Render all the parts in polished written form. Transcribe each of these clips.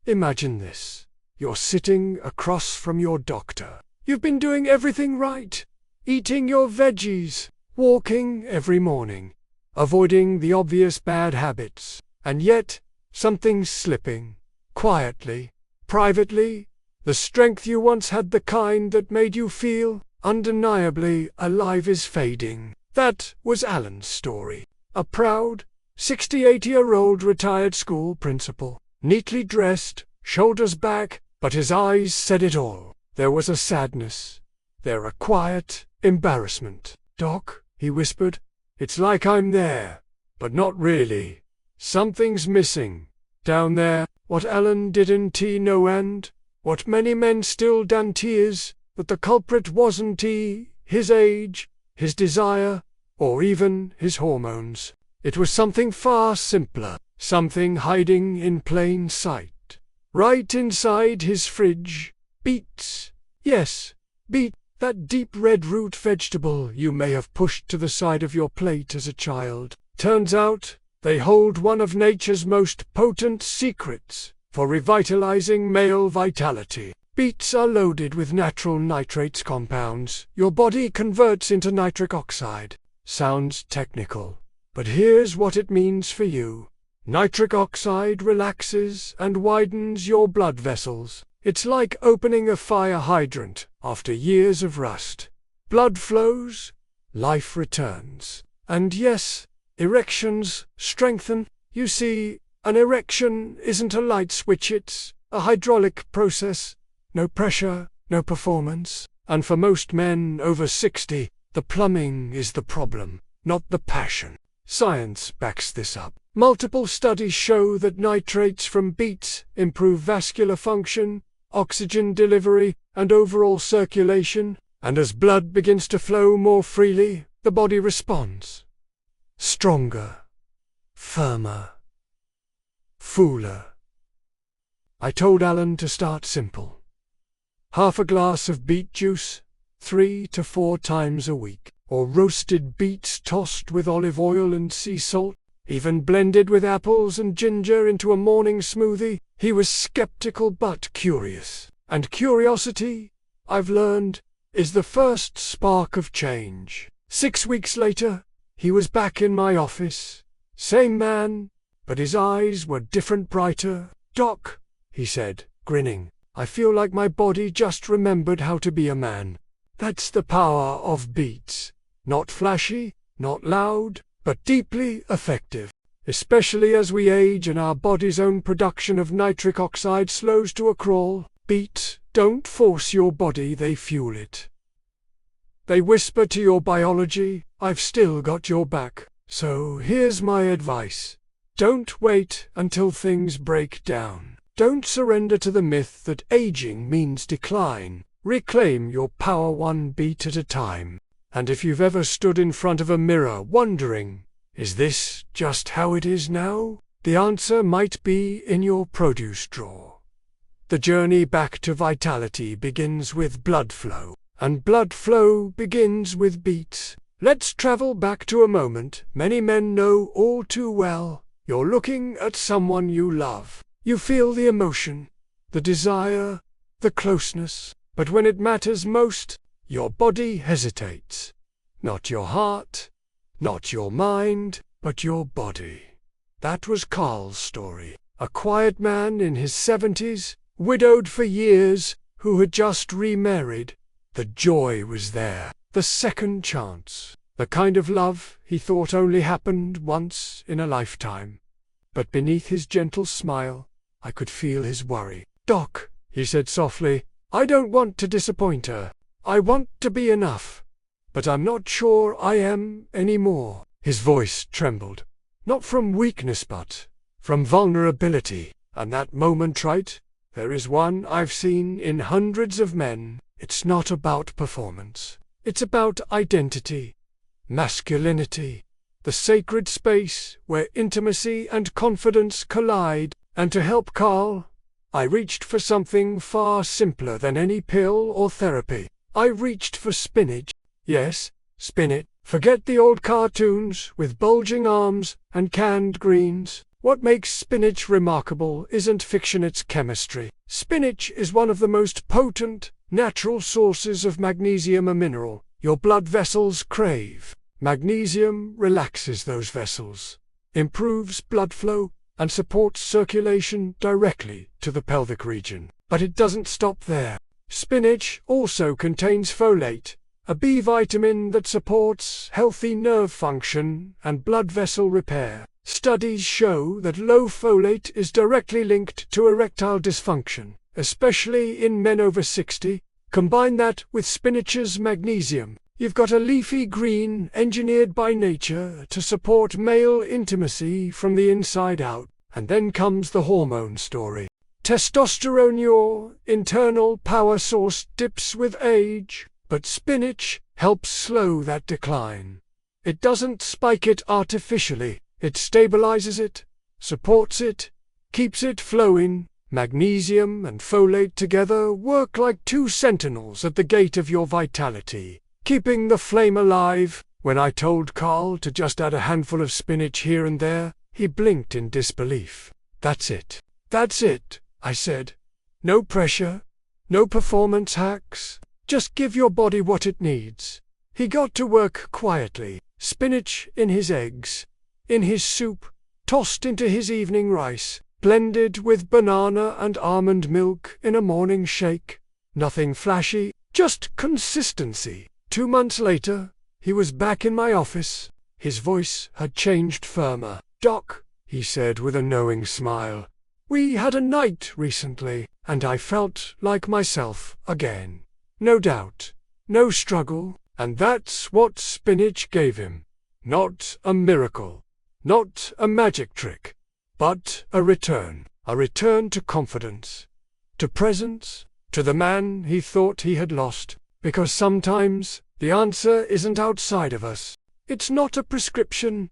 Imagine this. You're sitting across from your doctor. You've been doing everything right. Eating your veggies, walking every morning, avoiding the obvious bad habits. And yet, something's slipping. Quietly, privately, the strength you once had, the kind that made you feel undeniably alive, is fading. That was Alan's story. A proud, 68-year-old retired school principal, neatly dressed, shoulders back, but his eyes said it all. There was a sadness. There a quiet embarrassment. "Doc," he whispered, "it's like I'm there, but not really. Something's missing. Down there, what Alan didn't know, and what many men still don't, is that the culprit wasn't his age, his desire, or even his hormones. It was something far simpler, something hiding in plain sight. Right inside his fridge. Beets. Yes, beet, that deep red root vegetable you may have pushed to the side of your plate as a child. Turns out, they hold one of nature's most potent secrets for revitalizing male vitality. Beets are loaded with natural nitrates compounds your body converts into nitric oxide. Sounds technical, but here's what it means for you. Nitric oxide relaxes and widens your blood vessels. It's like opening a fire hydrant after years of rust. Blood flows, life returns. And yes, erections strengthen. You see, an erection isn't a light switch, it's a hydraulic process. No pressure, no performance. And for most men over 60, the plumbing is the problem, not the passion. Science backs this up. Multiple studies show that nitrates from beets improve vascular function, oxygen delivery, and overall circulation, and as blood begins to flow more freely, the body responds. Stronger, firmer, fuller. I told Alan to start simple. Half a glass of beet juice, 3 to 4 times a week, or roasted beets tossed with olive oil and sea salt, even blended with apples and ginger into a morning smoothie. He was skeptical but curious. And curiosity, I've learned, is the first spark of change. 6 weeks later, he was back in my office. Same man, but his eyes were different, brighter. "Doc," he said, grinning, "I feel like my body just remembered how to be a man." That's the power of beets. Not flashy, not loud, but deeply effective. Especially as we age and our body's own production of nitric oxide slows to a crawl. Beets don't force your body, they fuel it. They whisper to your biology, "I've still got your back." So here's my advice. Don't wait until things break down. Don't surrender to the myth that aging means decline. Reclaim your power one beet at a time. And if you've ever stood in front of a mirror wondering, is this just how it is now? The answer might be in your produce drawer. The journey back to vitality begins with blood flow, and blood flow begins with beets. Let's travel back to a moment many men know all too well. You're looking at someone you love. You feel the emotion, the desire, the closeness. But when it matters most, your body hesitates. Not your heart, not your mind, but your body. That was Carl's story. A quiet man in his 70s, widowed for years, who had just remarried. The joy was there, the second chance, the kind of love he thought only happened once in a lifetime. But beneath his gentle smile, I could feel his worry. "Doc," he said softly, "I don't want to disappoint her. I want to be enough. But I'm not sure I am anymore." His voice trembled. Not from weakness but from vulnerability. And that moment, right? There is one I've seen in hundreds of men. It's not about performance. It's about identity, masculinity, the sacred space where intimacy and confidence collide. And to help Carl, I reached for something far simpler than any pill or therapy. I reached for spinach. Yes, spinach. Forget the old cartoons with bulging arms and canned greens. What makes spinach remarkable isn't fiction, it's chemistry. Spinach is one of the most potent, natural sources of magnesium, a mineral your blood vessels crave. Magnesium relaxes those vessels, improves blood flow, and supports circulation directly to the pelvic region. But it doesn't stop there. Spinach also contains folate, a B vitamin that supports healthy nerve function and blood vessel repair. Studies show that low folate is directly linked to erectile dysfunction, especially in men over 60. Combine that with spinach's magnesium, you've got a leafy green engineered by nature to support male intimacy from the inside out. And then comes the hormone story. Testosterone, your internal power source, dips with age, but spinach helps slow that decline. It doesn't spike it artificially. It stabilizes it, supports it, keeps it flowing. Magnesium and folate together work like two sentinels at the gate of your vitality, keeping the flame alive. When I told Carl to just add a handful of spinach here and there, he blinked in disbelief. That's it, I said. No pressure, no performance hacks, just give your body what it needs. He got to work quietly, spinach in his eggs, in his soup, tossed into his evening rice, blended with banana and almond milk in a morning shake. Nothing flashy, just consistency. 2 months later, he was back in my office. His voice had changed, firmer. "Doc," he said with a knowing smile, "we had a night recently, and I felt like myself again. No doubt, no struggle, and that's what spinach gave him. Not a miracle, not a magic trick, but a return to confidence, to presence, to the man he thought he had lost. Because sometimes the answer isn't outside of us. It's not a prescription,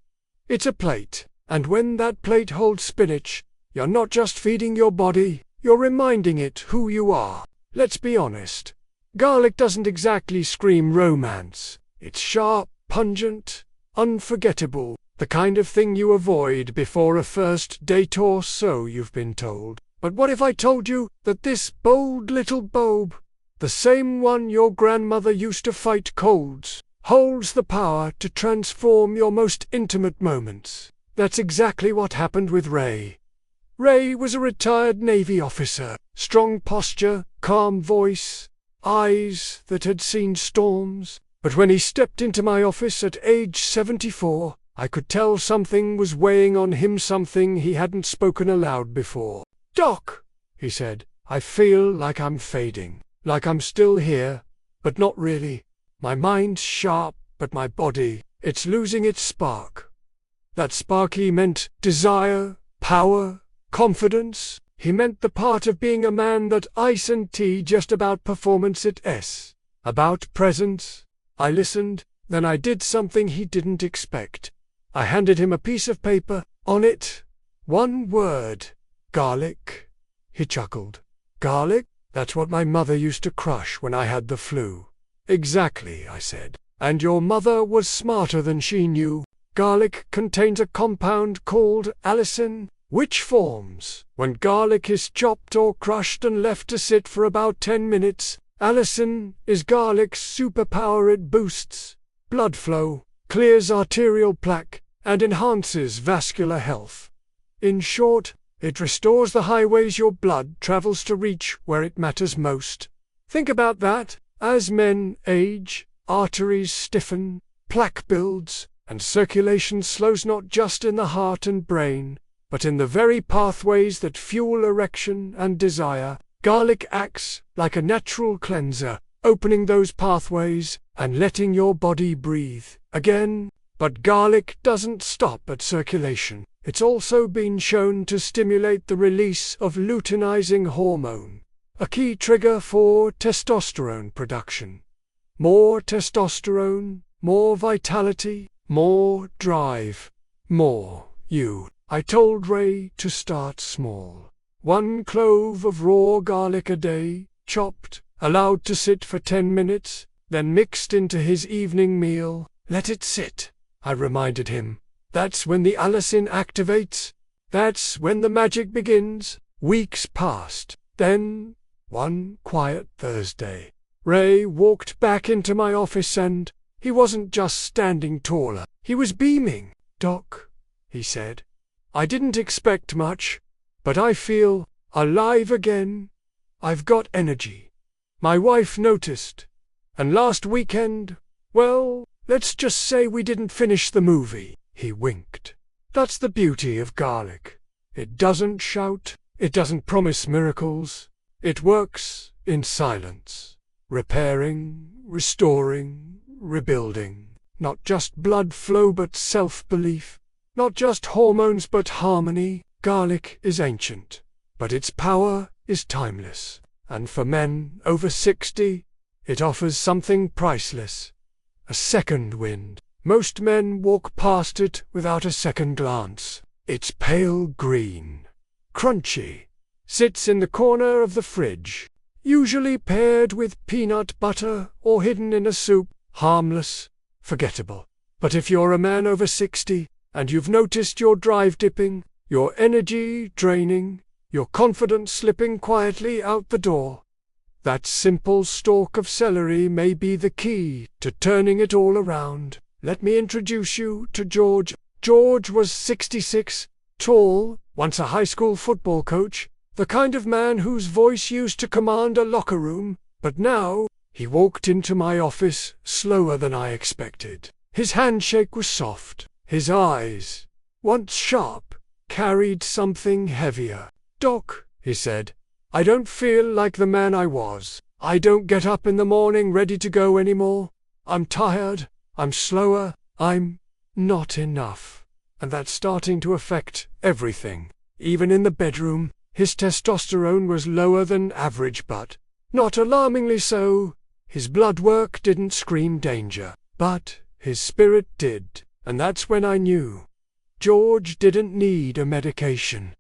it's a plate. And when that plate holds spinach, you're not just feeding your body, you're reminding it who you are. Let's be honest. Garlic doesn't exactly scream romance. It's sharp, pungent, unforgettable, the kind of thing you avoid before a first date, or so you've been told. But what if I told you that this bold little bulb, the same one your grandmother used to fight colds, holds the power to transform your most intimate moments? That's exactly what happened with Ray. Ray was a retired Navy officer, strong posture, calm voice, eyes that had seen storms. But when he stepped into my office at age 74, I could tell something was weighing on him, something he hadn't spoken aloud before. "Doc," he said, "I feel like I'm fading, like I'm still here, but not really. My mind's sharp, but my body, it's losing its spark." That spark he meant desire, power, confidence. He meant the part of being a man that isn't just about performance, it's about presence. I listened, then I did something he didn't expect. I handed him a piece of paper. On it, one word: garlic. He chuckled. "Garlic? That's what my mother used to crush when I had the flu." "Exactly," I said. "And your mother was smarter than she knew. Garlic contains a compound called allicin, which forms when garlic is chopped or crushed and left to sit for about 10 minutes. Allicin is garlic's superpower. It boosts blood flow, clears arterial plaque, and enhances vascular health. In short, it restores the highways your blood travels to reach where it matters most." Think about that. As men age, arteries stiffen, plaque builds, and circulation slows, not just in the heart and brain, but in the very pathways that fuel erection and desire. Garlic acts like a natural cleanser, opening those pathways and letting your body breathe again. But garlic doesn't stop at circulation. It's also been shown to stimulate the release of luteinizing hormone, a key trigger for testosterone production. More testosterone, more vitality, more drive, more you. I told Ray to start small. 1 clove of raw garlic a day, chopped, allowed to sit for 10 minutes, then mixed into his evening meal. "Let it sit," I reminded him. "That's when the allicin activates. That's when the magic begins. Weeks passed. Then, one quiet Thursday, Ray walked back into my office and he wasn't just standing taller. He was beaming. "Doc," he said, "I didn't expect much, but I feel alive again. I've got energy. My wife noticed. And last weekend, well, let's just say we didn't finish the movie." He winked. "That's the beauty of garlic. It doesn't shout. It doesn't promise miracles. It works in silence, repairing, restoring, rebuilding. Not just blood flow but self-belief. Not just hormones but harmony. Garlic is ancient, but its power is timeless. And for men over 60, it offers something priceless. A second wind. Most men walk past it without a second glance. It's pale green, crunchy, sits in the corner of the fridge, usually paired with peanut butter or hidden in a soup, harmless, forgettable. But if you're a man over 60, and you've noticed your drive dipping, your energy draining, your confidence slipping quietly out the door, that simple stalk of celery may be the key to turning it all around. Let me introduce you to George. George was 66, tall, once a high school football coach, the kind of man whose voice used to command a locker room, but now he walked into my office slower than I expected. His handshake was soft. His eyes, once sharp, carried something heavier. "Doc," he said, "I don't feel like the man I was. I don't get up in the morning ready to go anymore. I'm tired. I'm slower. I'm not enough. And that's starting to affect everything. Even in the bedroom, his testosterone was lower than average, but not alarmingly so. His blood work didn't scream danger, but his spirit did. And that's when I knew. George didn't need a medication.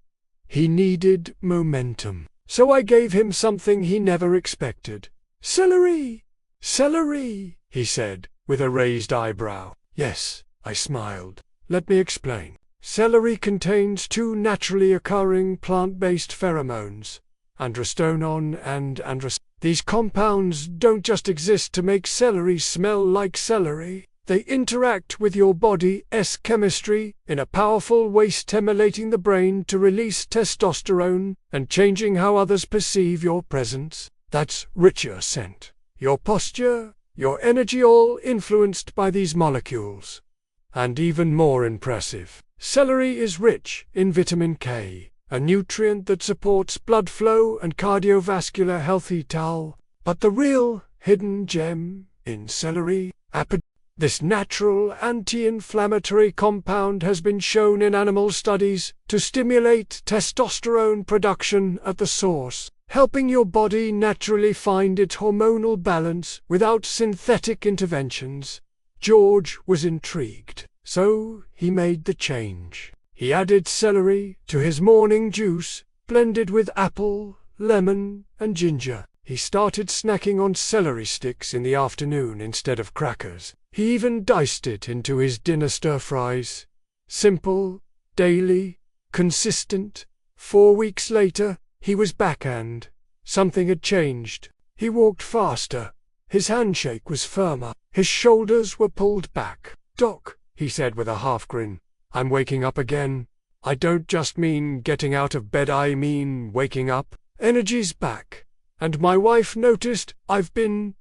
He needed momentum. So I gave him something he never expected. "Celery! Celery!" he said, with a raised eyebrow. "Yes," I smiled. "Let me explain. Celery contains two naturally occurring plant-based pheromones, androstenone and androstenone. These compounds don't just exist to make celery smell like celery. They interact with your body's chemistry in a powerful way, stimulating the brain to release testosterone and changing how others perceive your presence. That's richer scent, your posture, your energy, all influenced by these molecules. And even more impressive, celery is rich in vitamin K, a nutrient that supports blood flow and cardiovascular health. But the real hidden gem in celery, this natural anti-inflammatory compound has been shown in animal studies to stimulate testosterone production at the source, helping your body naturally find its hormonal balance without synthetic interventions. George was intrigued, so he made the change. He added celery to his morning juice, blended with apple, lemon, and ginger. He started snacking on celery sticks in the afternoon instead of crackers. He even diced it into his dinner stir-fries. Simple, daily, consistent. 4 weeks later, he was back and something had changed. He walked faster. His handshake was firmer. His shoulders were pulled back. "Doc," he said with a half grin, "I'm waking up again. I don't just mean getting out of bed, I mean waking up. Energy's back. And my wife noticed I've been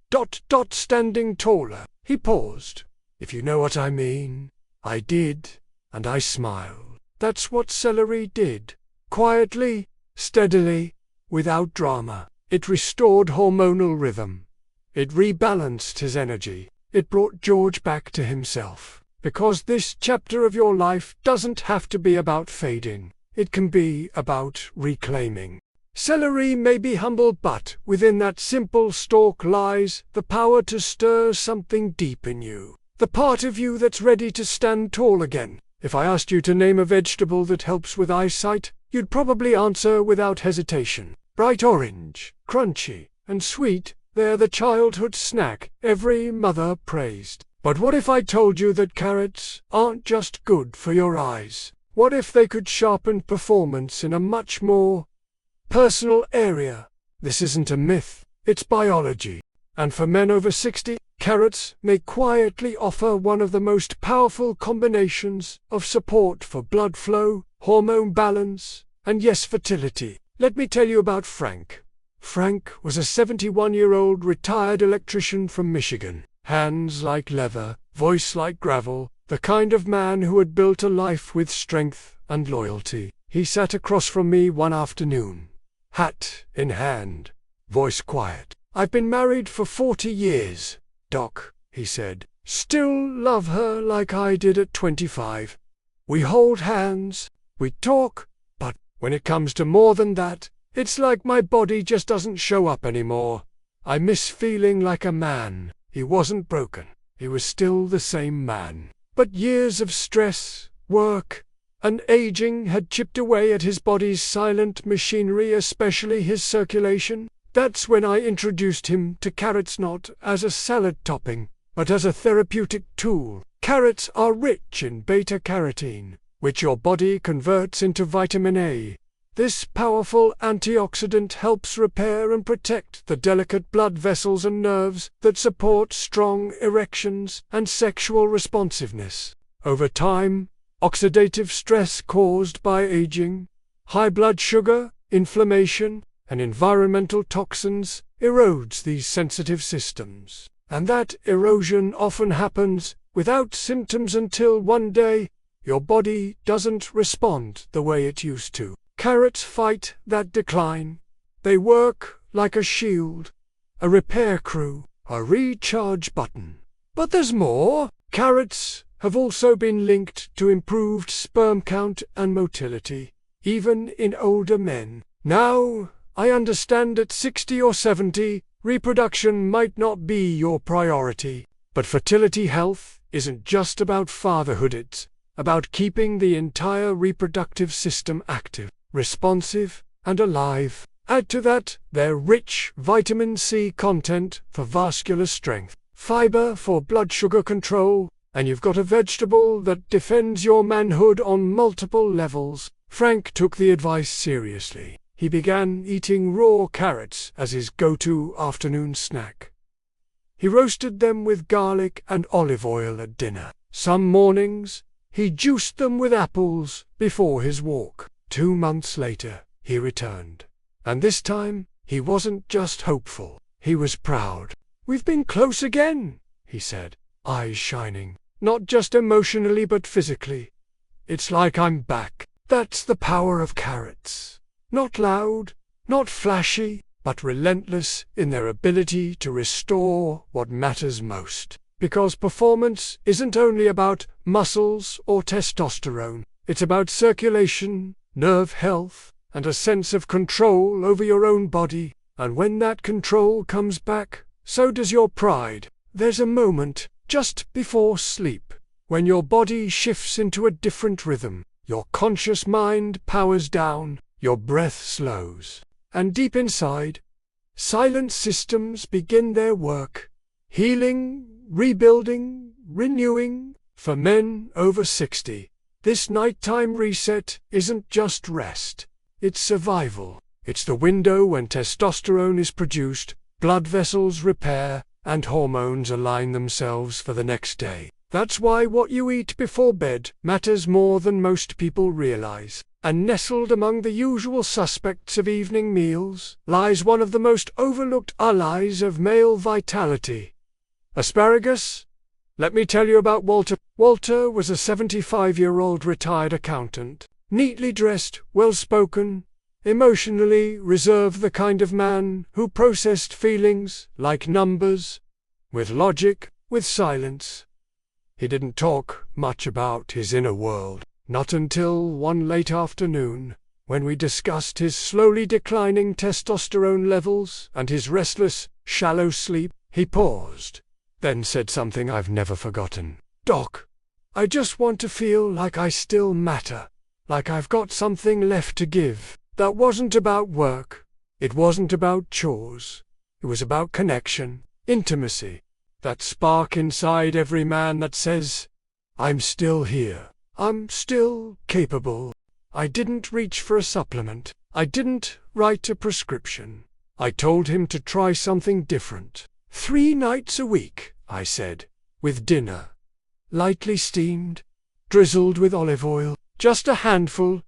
standing taller." He paused. "If you know what I mean." I did, and I smiled. That's what celery did. Quietly, steadily, without drama. It restored hormonal rhythm. It rebalanced his energy. It brought George back to himself. Because this chapter of your life doesn't have to be about fading. It can be about reclaiming. Celery may be humble, but within that simple stalk lies the power to stir something deep in you. The part of you that's ready to stand tall again. If I asked you to name a vegetable that helps with eyesight, you'd probably answer without hesitation. Bright orange, crunchy, and sweet. They're the childhood snack every mother praised. But what if I told you that carrots aren't just good for your eyes? What if they could sharpen performance in a much more personal area? This isn't a myth, it's biology. And for men over 60, carrots may quietly offer one of the most powerful combinations of support for blood flow, hormone balance, and yes, fertility. Let me tell you about Frank. Frank was a 71-year-old retired electrician from Michigan. Hands like leather, voice like gravel, the kind of man who had built a life with strength and loyalty. He sat across from me one afternoon, hat in hand, voice quiet. "I've been married for 40 years, Doc," he said. "Still love her like I did at 25. We hold hands, we talk, but when it comes to more than that, it's like my body just doesn't show up anymore. I miss feeling like a man." He wasn't broken. He was still the same man. But years of stress, work, and aging had chipped away at his body's silent machinery, especially his circulation. That's when I introduced him to carrots, not as a salad topping, but as a therapeutic tool. Carrots are rich in beta-carotene, which your body converts into vitamin A. This powerful antioxidant helps repair and protect the delicate blood vessels and nerves that support strong erections and sexual responsiveness. Over time, oxidative stress caused by aging, high blood sugar, inflammation, and environmental toxins erodes these sensitive systems. And that erosion often happens without symptoms until one day your body doesn't respond the way it used to. Carrots fight that decline. They work like a shield, a repair crew, a recharge button. But there's more. Carrots have also been linked to improved sperm count and motility, even in older men. Now, I understand at 60 or 70, reproduction might not be your priority. But fertility health isn't just about fatherhood, it's about keeping the entire reproductive system active, responsive, and alive. Add to that their rich vitamin C content for vascular strength, fiber for blood sugar control, and you've got a vegetable that defends your manhood on multiple levels. Frank took the advice seriously. He began eating raw carrots as his go-to afternoon snack. He roasted them with garlic and olive oil at dinner. Some mornings, he juiced them with apples before his walk. 2 months later, he returned. And this time, he wasn't just hopeful. He was proud. "We've been close again," he said, eyes shining. "Not just emotionally but physically. It's like I'm back." That's the power of carrots. Not loud, not flashy, but relentless in their ability to restore what matters most. Because performance isn't only about muscles or testosterone. It's about circulation, nerve health, and a sense of control over your own body. And when that control comes back, so does your pride. There's a moment, just before sleep, when your body shifts into a different rhythm. Your conscious mind powers down, your breath slows. And deep inside, silent systems begin their work, healing, rebuilding, renewing. For men over 60, this nighttime reset isn't just rest, it's survival. It's the window when testosterone is produced, blood vessels repair, and hormones align themselves for the next day. That's why what you eat before bed matters more than most people realize. And nestled among the usual suspects of evening meals lies one of the most overlooked allies of male vitality: asparagus. Let me tell you about Walter. Walter was a 75-year-old retired accountant, neatly dressed, well-spoken, emotionally reserved, the kind of man who processed feelings like numbers, with logic, with silence. He didn't talk much about his inner world, not until one late afternoon, when we discussed his slowly declining testosterone levels and his restless, shallow sleep. He paused, then said something I've never forgotten. "Doc, I just want to feel like I still matter, like I've got something left to give." That wasn't about work. It wasn't about chores. It was about connection, intimacy, that spark inside every man that says, "I'm still here. I'm still capable. I didn't reach for a supplement. I didn't write a prescription. I told him to try something different. 3 nights a week, I said, with dinner. Lightly steamed, drizzled with olive oil, just a handful.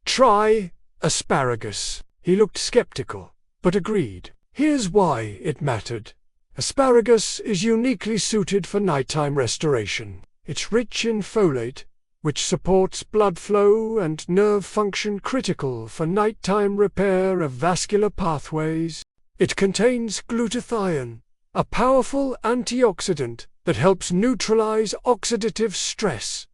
Try asparagus. He looked skeptical, but agreed. Here's why it mattered. Asparagus is uniquely suited for nighttime restoration. It's rich in folate, which supports blood flow and nerve function critical for nighttime repair of vascular pathways. It contains glutathione, a powerful antioxidant that helps neutralize oxidative stress,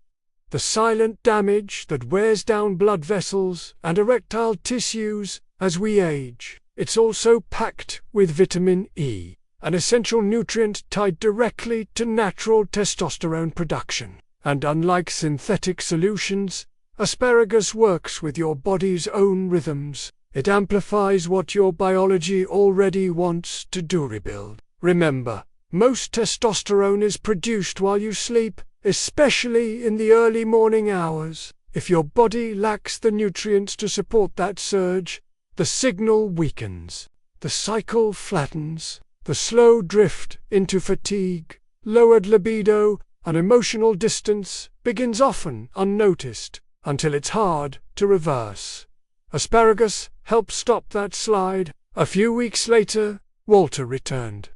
the silent damage that wears down blood vessels and erectile tissues as we age. It's also packed with vitamin E, an essential nutrient tied directly to natural testosterone production. And unlike synthetic solutions, asparagus works with your body's own rhythms. It amplifies what your biology already wants to do: rebuild. Remember, most testosterone is produced while you sleep, especially in the early morning hours. If your body lacks the nutrients to support that surge, the signal weakens, the cycle flattens, the slow drift into fatigue, lowered libido, and emotional distance begins often unnoticed until it's hard to reverse. Asparagus helped stop that slide. A few weeks later, Walter returned.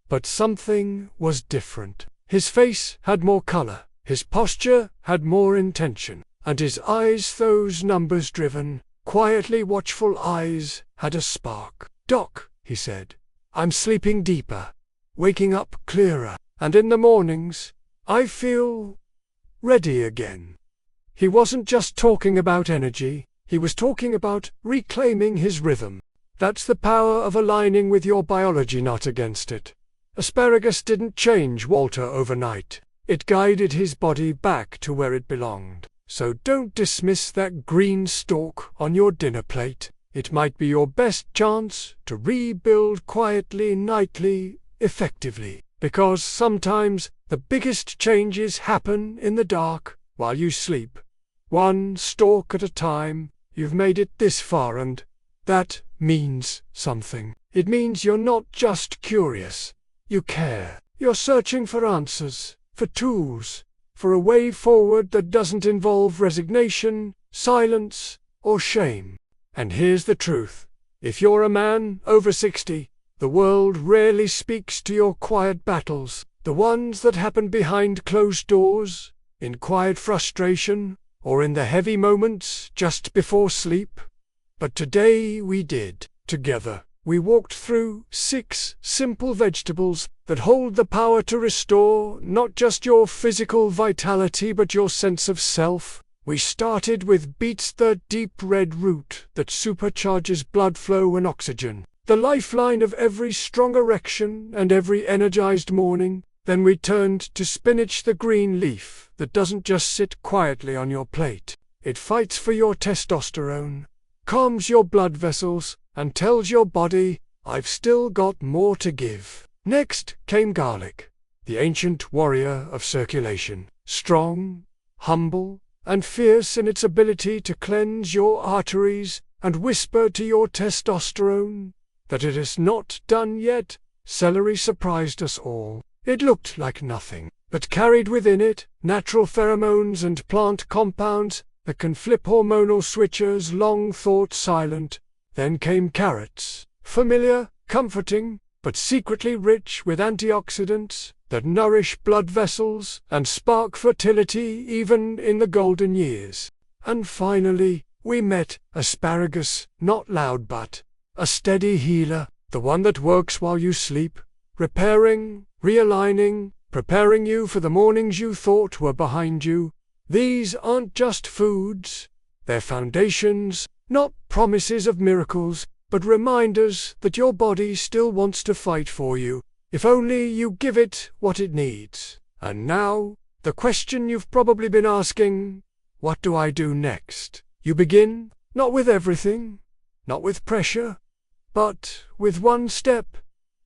But something was different. His face had more color, his posture had more intention, and his eyes, those numbers-driven, quietly watchful eyes, had a spark. "Doc," he said, "I'm sleeping deeper, waking up clearer, and in the mornings, I feel ready again." He wasn't just talking about energy, he was talking about reclaiming his rhythm. That's the power of aligning with your biology, not against it. Asparagus didn't change Walter overnight. It guided his body back to where it belonged. So don't dismiss that green stalk on your dinner plate. It might be your best chance to rebuild quietly, nightly, effectively. Because sometimes the biggest changes happen in the dark, while you sleep. One stalk at a time. You've made it this far, and that means something. It means you're not just curious. You care. You're searching for answers, for tools, for a way forward that doesn't involve resignation, silence, or shame. And here's the truth. If you're a man over 60, the world rarely speaks to your quiet battles, the ones that happen behind closed doors, in quiet frustration, or in the heavy moments just before sleep. But today we did, together. We walked through 6 simple vegetables that hold the power to restore not just your physical vitality but your sense of self. We started with beets, the deep red root that supercharges blood flow and oxygen, the lifeline of every strong erection and every energized morning. Then we turned to spinach, the green leaf that doesn't just sit quietly on your plate. It fights for your testosterone, calms your blood vessels, and tells your body, I've still got more to give. Next came garlic, the ancient warrior of circulation, strong, humble, and fierce in its ability to cleanse your arteries and whisper to your testosterone that it is not done yet. Celery surprised us all. It looked like nothing, but carried within it natural pheromones and plant compounds that can flip hormonal switches long thought silent. Then came carrots, familiar, comforting, but secretly rich with antioxidants that nourish blood vessels and spark fertility even in the golden years. And finally, we met asparagus, not loud but a steady healer, the one that works while you sleep, repairing, realigning, preparing you for the mornings you thought were behind you. These aren't just foods, they're foundations, not promises of miracles, but reminders that your body still wants to fight for you, if only you give it what it needs. And now, the question you've probably been asking, what do I do next? You begin, not with everything, not with pressure, but with one step,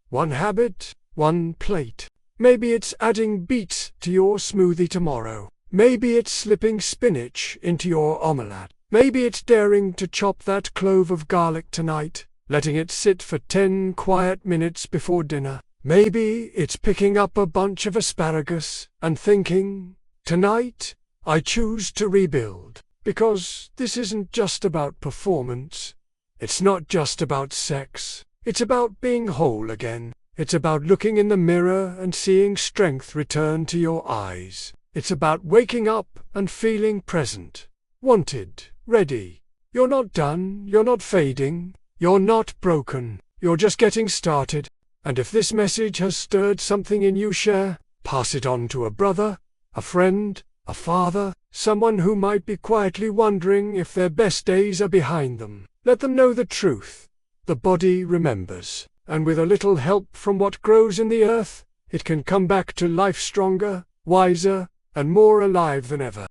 one habit, one plate. Maybe it's adding beets to your smoothie tomorrow. Maybe it's slipping spinach into your omelette. Maybe it's daring to chop that clove of garlic tonight, letting it sit for 10 quiet minutes before dinner. Maybe it's picking up a bunch of asparagus and thinking, tonight, I choose to rebuild. Because this isn't just about performance. It's not just about sex. It's about being whole again. It's about looking in the mirror and seeing strength return to your eyes. It's about waking up and feeling present, wanted, ready. You're not done, you're not fading, you're not broken, you're just getting started. And if this message has stirred something in you, pass it on to a brother, a friend, a father, someone who might be quietly wondering if their best days are behind them. Let them know the truth. The body remembers, and with a little help from what grows in the earth, it can come back to life stronger, wiser, and more alive than ever.